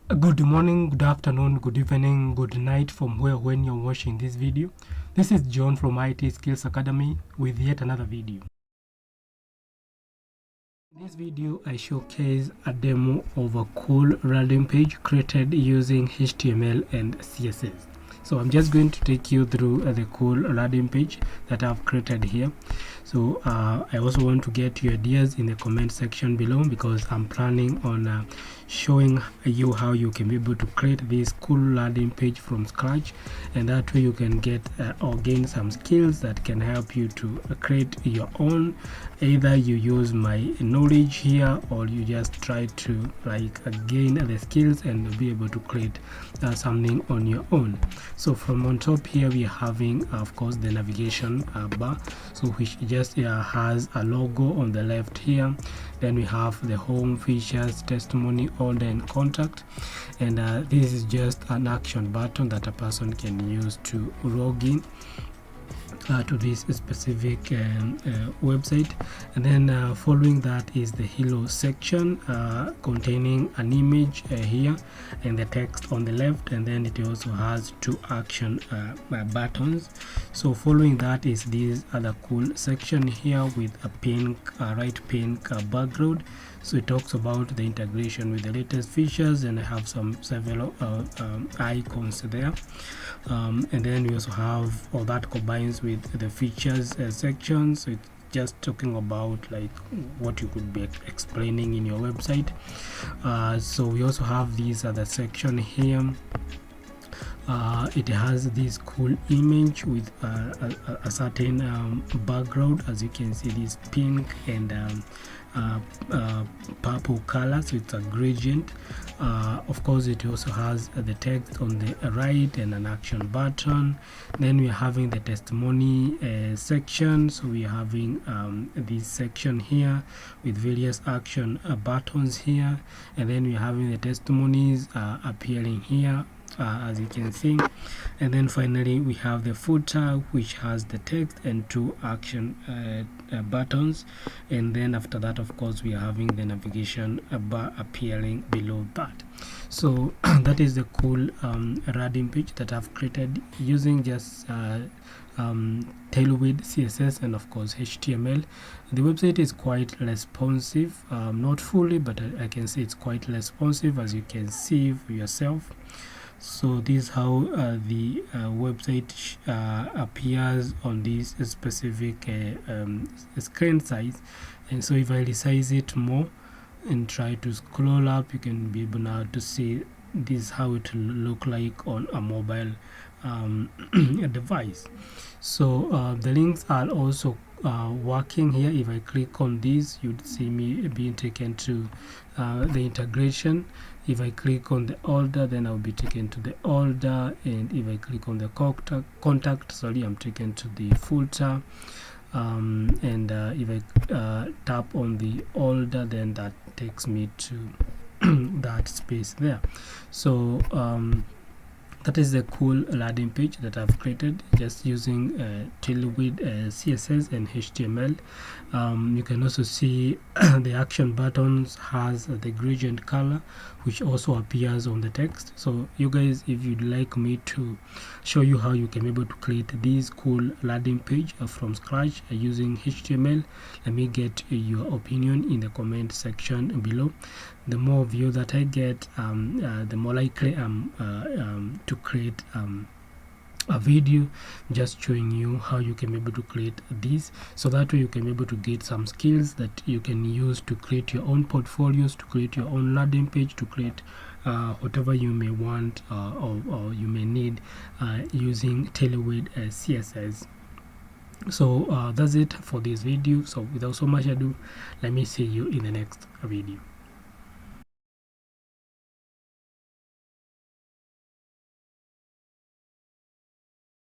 Good morning, good afternoon, good evening, good night from when you're watching this video. This is John from IT Skills Academy with yet another video. In this video, I showcase a demo of a cool landing page created using HTML and CSS. So I'm just going to take you through the cool landing page that I've created here. So I also want to get your ideas in the comment section below, because I'm planning on showing you how you can be able to create this cool landing page from scratch, and that way you can get or gain some skills that can help you to create your own. Either you use my knowledge here, or you just try to gain the skills and be able to create something on your own. So from on top here, we are having of course the navigation bar, so which just has a logo on the left here. Then we have the home, features, testimony, order, and contact. And this is just an action button that a person can use to log in to this specific website. And then following that is the hello section containing an image here and the text on the left, and then it also has two action buttons. So following that is this other cool section here with a pink right pink background. So it talks about the integration with the latest features, and I have several icons there. And then we also have all that combines with the features section. So it's just talking about what you could be explaining in your website. So we also have this other section here. It has this cool image with a certain background. As you can see, this pink and purple color, so it's a gradient. Of course, it also has the text on the right and an action button. Then we're having the testimony section. So we're having this section here with various action buttons here, and then we're having the testimonies appearing here, as you can see. And then finally we have the footer, which has the text and two action buttons. And then after that, of course, we are having the navigation bar appearing below that. So that is the cool landing page that I've created using just tailwind, CSS, and of course HTML. The website is quite responsive, not fully, but I can say it's quite responsive, as you can see for yourself. So this is how the website appears on this specific screen size. And so if I resize it more and try to scroll up, you can be able now to see this is how it will look like on a mobile device. So the links are also working here. If I click on this, you'd see me being taken to the integration. If I click on the order, then I'll be taken to the order. And if I click on the contact, sorry, I'm taken to the footer. And if I tap on the order, then that takes me to that space there. So that is the cool landing page that I've created just using tailwind, CSS, and HTML. You can also see the action buttons has the gradient color, which also appears on the text. So you guys, if you'd like me to show you how you can be able to create this cool landing page from scratch using HTML, let me get your opinion in the comment section below. The more views that I get, the more likely I'm to create a video just showing you how you can be able to create this, so that way you can be able to get some skills that you can use to create your own portfolios, to create your own landing page, to create whatever you may want or you may need using tailwind CSS. So that's it for this video. So without so much ado, let me see you in the next video.